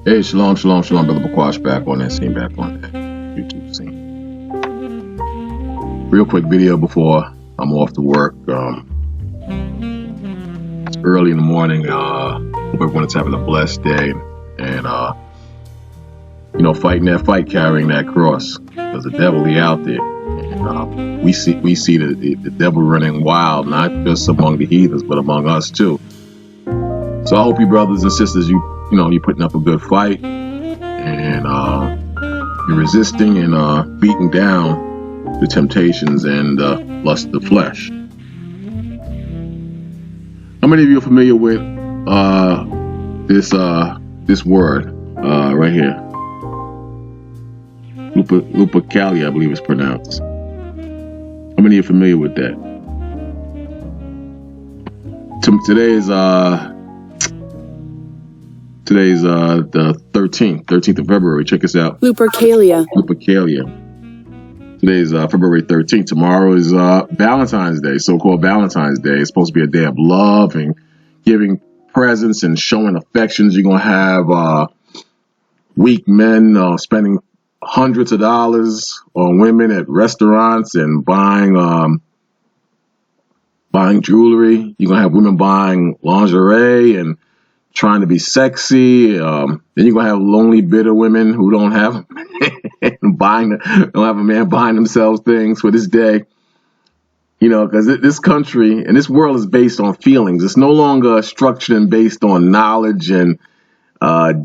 Hey, shalom, shalom, shalom, brother Bakwash, back on that scene, back on that YouTube scene. Real quick video before I'm off to work. It's early in the morning. Hope everyone is having a blessed day, and fighting that fight, carrying that cross, because the devil he out there. And, we see the devil running wild, not just among the heathens, but among us too. So I hope you brothers and sisters, you're putting up a good fight, and you're resisting and beating down the temptations and lust of the flesh. How many of you are familiar with this word right here? Lupercalia, I believe it's pronounced. How many are familiar with that? Today is the 13th of February. Check us out. Lupercalia. Today is February 13th. Tomorrow is Valentines Day, so-called Valentines Day. It's supposed to be a day of love and giving presents and showing affections. You're going to have weak men spending hundreds of dollars on women at restaurants and buying jewelry. You're going to have women buying lingerie and trying to be sexy. Then you're going to have lonely, bitter women who don't have don't have a man buying themselves things for this day. Because this country and this world is based on feelings. It's no longer structured and based on knowledge and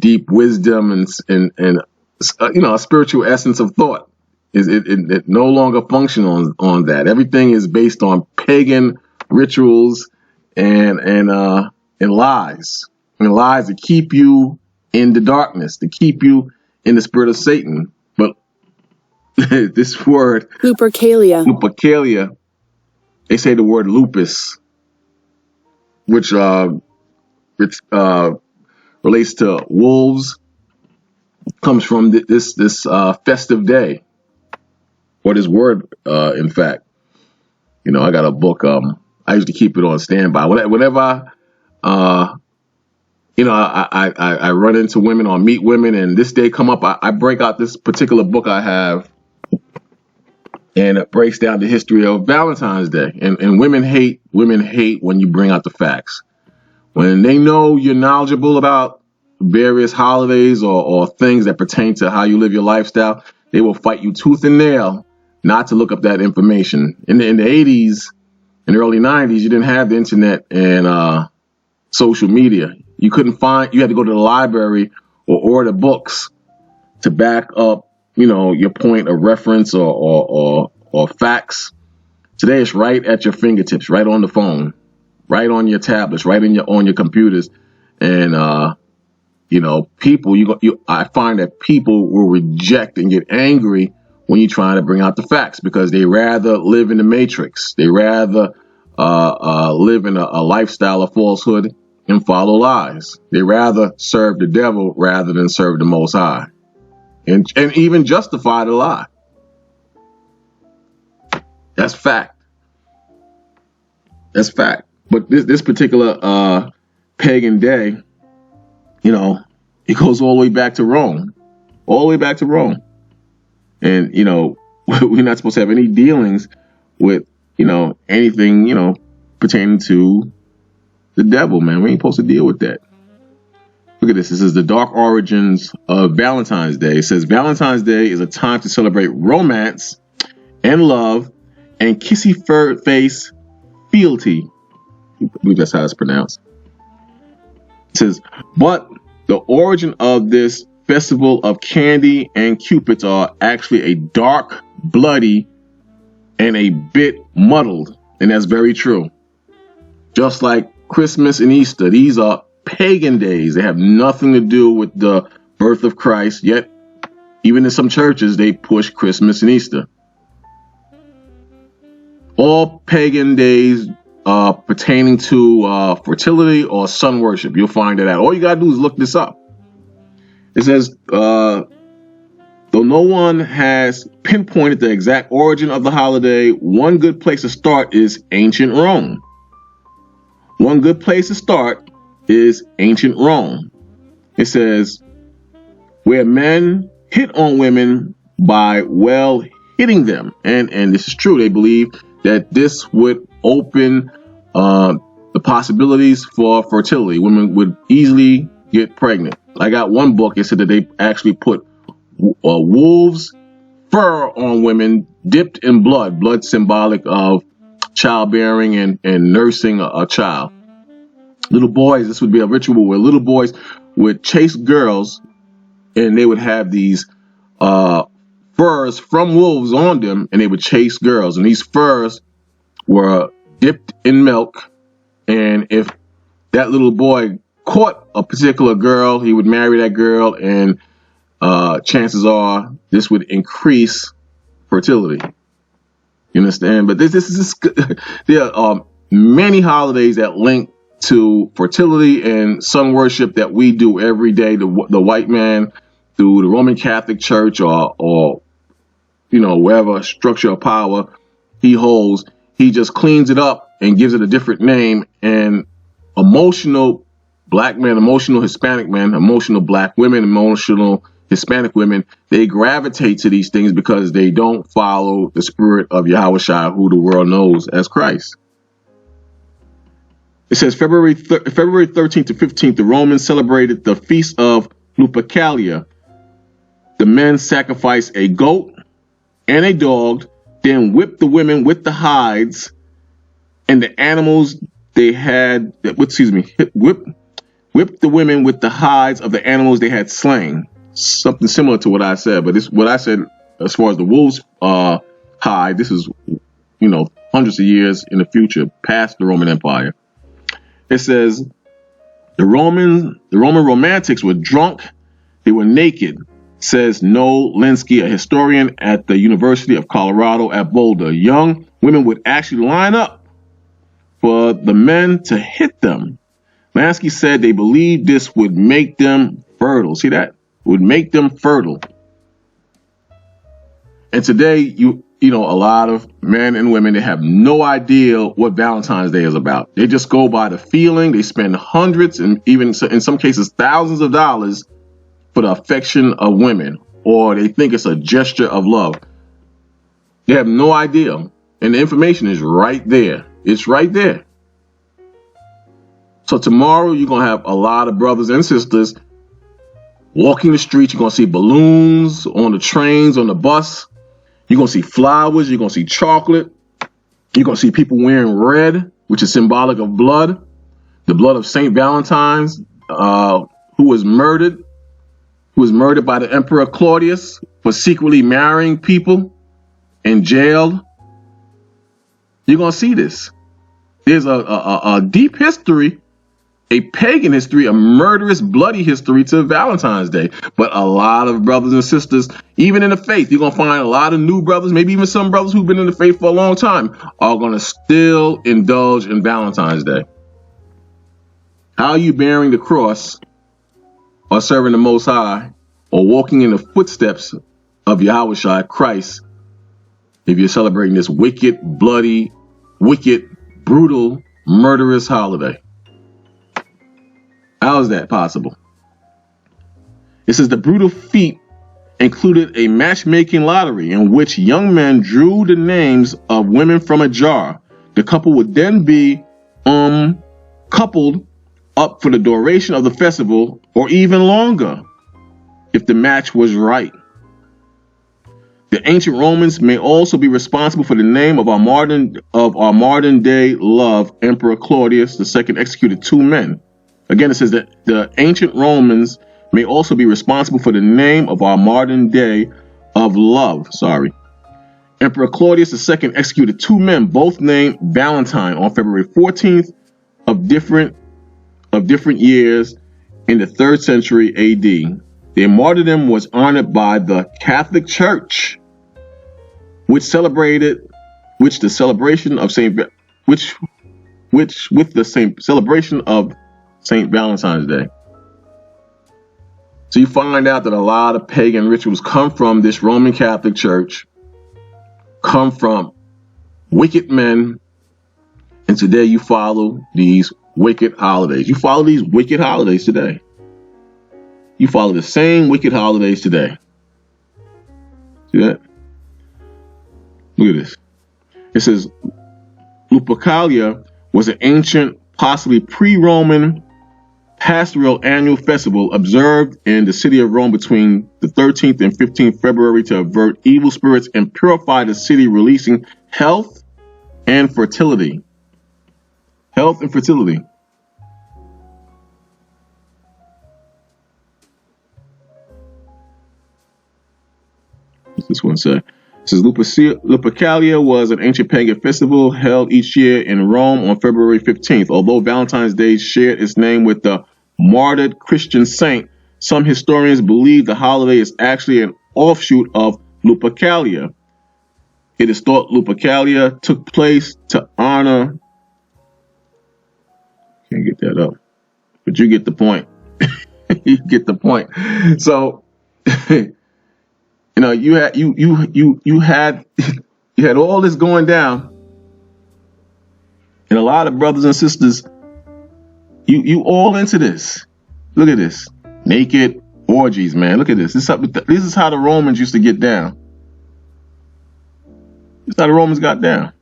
deep wisdom and a spiritual essence of thought. It no longer functions on that. Everything is based on pagan rituals and lies. And lies to keep you in the darkness, to keep you in the spirit of Satan. But this word, Lupercalia, they say the word lupus, which relates to wolves, comes from this festive day, or this word, in fact. I got a book. I usually keep it on standby. Whenever I run into women or meet women, and this day come up, I break out this particular book I have, and it breaks down the history of Valentine's Day. And women hate when you bring out the facts. When they know you're knowledgeable about various holidays or things that pertain to how you live your lifestyle, they will fight you tooth and nail not to look up that information. In the 80s and early 90s, you didn't have the internet and social media. You had to go to the library or order books to back up, your point of reference or facts. Today it's right at your fingertips, right on the phone, right on your tablets, right on your computers. And, I find that people will reject and get angry when you're trying to bring out the facts, because they rather live in the matrix. They rather live in a lifestyle of falsehood and follow lies. They rather serve the devil rather than serve the Most High, and even justify the lie. That's fact. But this particular pagan day, it goes all the way back to Rome, and we're not supposed to have any dealings with anything pertaining to the devil, man. We ain't supposed to deal with that. Look at this. This is the dark origins of Valentine's Day. It says Valentine's Day is a time to celebrate romance and love and kissy face fealty. I believe that's how it's pronounced. It says, but the origin of this festival of candy and cupids are actually a dark, bloody, and a bit muddled. And that's very true. Just like Christmas and Easter, these are pagan days. They have nothing to do with the birth of Christ, yet even in some churches they push Christmas and Easter. All pagan days pertaining to fertility or sun worship. You'll find it out. All you gotta do is look this up. It says, though no one has pinpointed the exact origin of the holiday, one good place to start is ancient Rome. It says, where men hit on women by, well, hitting them. And this is true. They believe that this would open the possibilities for fertility. Women would easily get pregnant. I got one book, it said that they actually put wolves' fur on women dipped in blood symbolic of childbearing and nursing a child. Little boys, this would be a ritual where little boys would chase girls, and they would have these furs from wolves on them, and they would chase girls. And these furs were dipped in milk, and if that little boy caught a particular girl, he would marry that girl, and chances are this would increase fertility. You understand? But this is there are many holidays that link to fertility and sun worship that we do every day. The white man, through the Roman Catholic Church or wherever structure of power he holds, he just cleans it up and gives it a different name. And emotional black men, emotional Hispanic men, emotional black women, emotional Hispanic women, they gravitate to these things because they don't follow the spirit of Yahushua, who the world knows as Christ. It says February 13th to 15th, the Romans celebrated the feast of Lupercalia. The men sacrificed a goat and a dog, then whipped the women with the hides and the animals they had. Whipped the women with the hides of the animals they had slain. Something similar to what I said, but what I said as far as the wolves' hide, this is hundreds of years in the future, past the Roman Empire. It says the Roman romantics were drunk, they were naked, says Noel Linsky, a historian at the University of Colorado at Boulder. Young women would actually line up for the men to hit them. Lansky said they believed this would make them fertile. See that? Would make them fertile. And today, a lot of men and women, they have no idea what Valentine's Day is about. They just go by the feeling. They spend hundreds and even in some cases thousands of dollars for the affection of women, or they think it's a gesture of love. They have no idea. And the information is right there. It's right there. So tomorrow you're going to have a lot of brothers and sisters walking the streets. You're going to see balloons on the trains, on the bus. You're going to see flowers. You're going to see chocolate. You're going to see people wearing red, which is symbolic of blood. The blood of St. Valentines, who was murdered by the Emperor Claudius for secretly marrying people and jailed. You're going to see this. There's a deep history, a pagan history, a murderous, bloody history to Valentine's Day. But a lot of brothers and sisters, even in the faith, you're going to find a lot of new brothers, maybe even some brothers who've been in the faith for a long time, are going to still indulge in Valentine's Day. How are you bearing the cross or serving the Most High or walking in the footsteps of Yahushua Christ if you're celebrating this wicked, bloody, brutal, murderous holiday? How is that possible? It says the brutal feat included a matchmaking lottery in which young men drew the names of women from a jar. The couple would then be coupled up for the duration of the festival or even longer if the match was right. The ancient Romans may also be responsible for the name of our modern day love. Emperor Claudius II executed 2 men. Again, it says that the ancient Romans may also be responsible for the name of our modern day of love. Emperor Claudius II executed 2 men, both named Valentine, on February 14th of different years in the 3rd century AD. Their martyrdom was honored by the Catholic Church, with the celebration of St. Valentine's Day. So you find out that a lot of pagan rituals come from this Roman Catholic Church, come from wicked men, and today you follow these wicked holidays. You follow these wicked holidays today. you follow the same wicked holidays today. See that? Look at this. It says Lupercalia was an ancient, possibly pre-Roman pastoral annual festival observed in the city of Rome between the 13th and 15th February to avert evil spirits and purify the city, releasing health and fertility. Health and fertility. What's this one say? It says Lupercalia was an ancient pagan festival held each year in Rome on February 15th. Although Valentine's Day shared its name with the martyred Christian saint, some historians believe the holiday is actually an offshoot of Lupercalia. It is thought Lupercalia took place to honor... Can't get that up, but you get the point. You get the point. So... you had all this going down, and a lot of brothers and sisters, you all into this. Look at this, naked orgies, man. Look at this. This is how the Romans used to get down. This is how the Romans got down.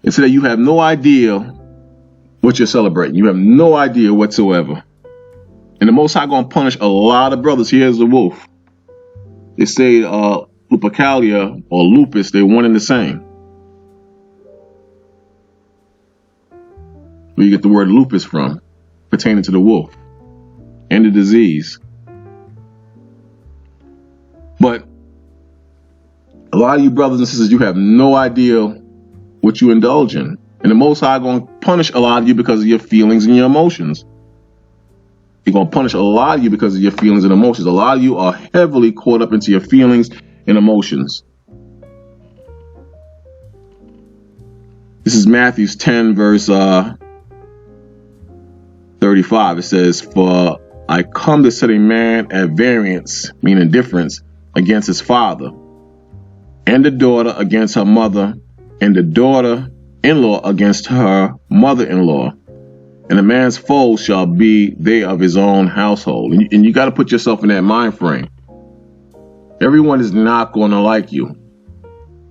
And so that you have no idea what you're celebrating. You have no idea whatsoever. And the Most High going to punish a lot of brothers. Here's the wolf. They say Lupercalia or lupus, they're one and the same. Where you get the word lupus from, pertaining to the wolf and the disease. But a lot of you brothers and sisters, you have no idea what you indulge in. And the Most High going to punish a lot of you because of your feelings and your emotions. He's going to punish a lot of you because of your feelings and emotions. A lot of you are heavily caught up into your feelings and emotions. This is Matthew 10, verse 35. It says, "For I come to set a man at variance," meaning difference, "against his father, and the daughter against her mother, and the daughter-in-law against her mother-in-law. And a man's foes shall be they of his own household." And you got to put yourself in that mind frame. Everyone is not going to like you.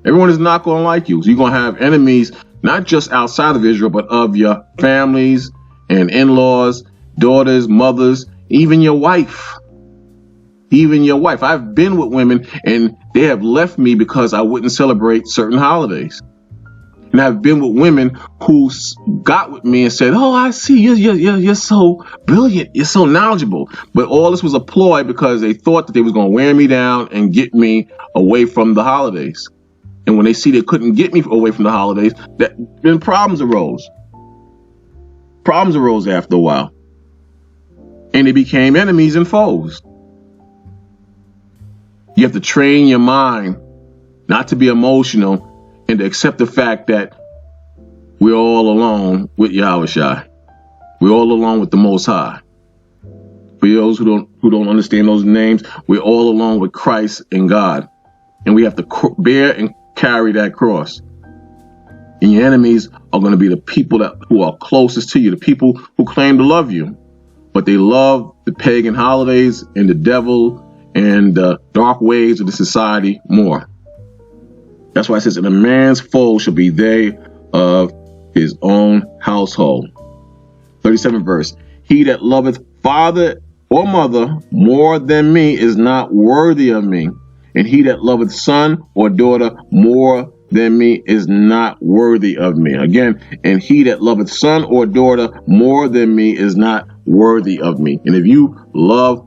Everyone is not going to like you. So you're going to have enemies, not just outside of Israel, but of your families and in-laws, daughters, mothers, even your wife. Even your wife. I've been with women and they have left me because I wouldn't celebrate certain holidays. And I've been with women who got with me and said, "Oh, I see, you're so brilliant, you're so knowledgeable." But all this was a ploy because they thought that they was going to wear me down and get me away from the holidays. And when they see they couldn't get me away from the holidays, then problems arose. Problems arose after a while. And they became enemies and foes. You have to train your mind not to be emotional and to accept the fact that we're all alone with Yahushua. We're all alone with the Most High. For those who don't understand those names, we're all alone with Christ and God. And we have to bear and carry that cross. And your enemies are going to be the people who are closest to you, the people who claim to love you. But they love the pagan holidays and the devil and the dark ways of the society more. That's why it says, "And a man's foe shall be they of his own household." 37th verse. "He that loveth father or mother more than me is not worthy of me. And he that loveth son or daughter more than me is not worthy of me." Again, "and he that loveth son or daughter more than me is not worthy of me." And if you love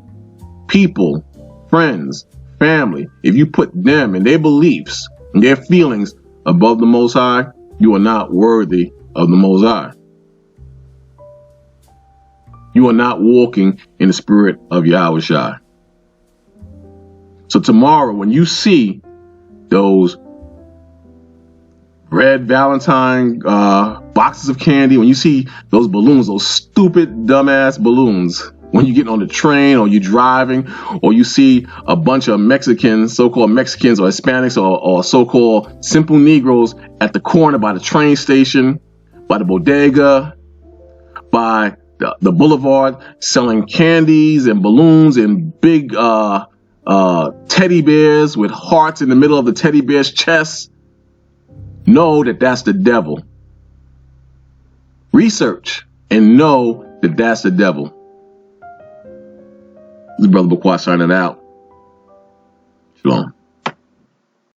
people, friends, family, if you put them and their beliefs and their feelings above the Most High, you are not worthy of the Most High. You are not walking in the spirit of Yahushua. So tomorrow, when you see those red Valentine boxes of candy, when you see those balloons, those stupid, dumbass balloons, when you get on the train or you're driving, or you see a bunch of Mexicans, so-called Mexicans or Hispanics or so-called simple Negroes at the corner by the train station, by the bodega, by the boulevard selling candies and balloons and big teddy bears with hearts in the middle of the teddy bear's chest, know that that's the devil. Research and know that that's the devil. This is Brother Bakwa signing out. Shalom.